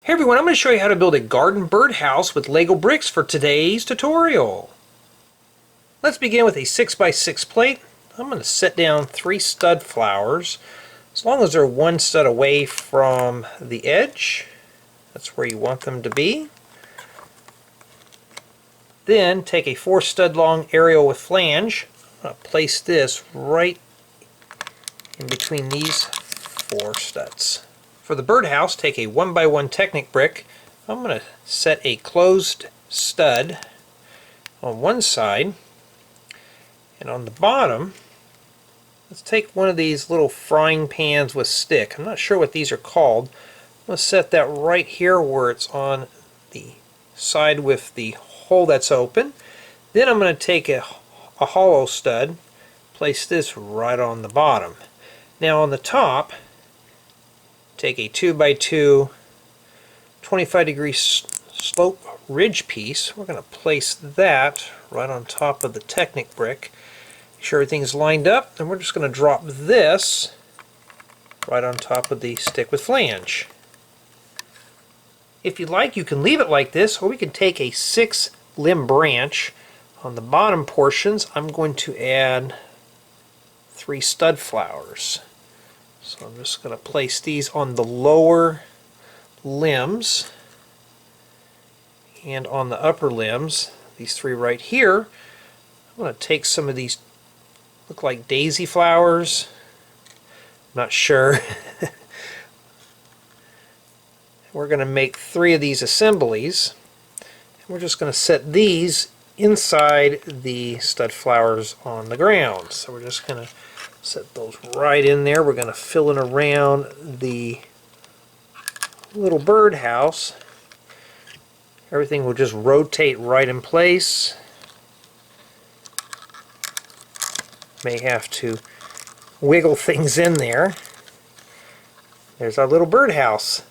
Hey everyone, I'm going to show you how to build a garden birdhouse with Lego bricks for today's tutorial. Let's begin with a 6x6 plate. I'm going to set down 3 stud flowers. As long as they're 1 stud away from the edge, that's where you want them to be. Then take a 4 stud long aerial with flange. I'm going to place this right in between these 4 studs. For the birdhouse, take a 1x1 Technic brick. I'm going to set a closed stud on one side, and on the bottom, let's take one of these little frying pans with stick. I'm not sure what these are called. I'm going to set that right here where it's on the side with the hole that's open. Then I'm going to take a hollow stud, place this right on the bottom. Now on the top, take a 2x2 25-degree slope ridge piece. We're going to place that right on top of the Technic brick. Make sure everything's lined up, and we're just going to drop this right on top of the stick with flange. If you like, you can leave it like this, or we can take a 6-limb branch. On the bottom portions, I'm going to add 3 stud flowers. So I'm just going to place these on the lower limbs and on the upper limbs, these 3 right here. I'm going to take some of these, look like daisy flowers, I'm not sure. We're going to make 3 of these assemblies, and we're just going to set these inside the stud flowers on the ground. So we're just going to set those right in there. We're going to fill in around the little birdhouse. Everything will just rotate right in place. May have to wiggle things in there. There's our little birdhouse.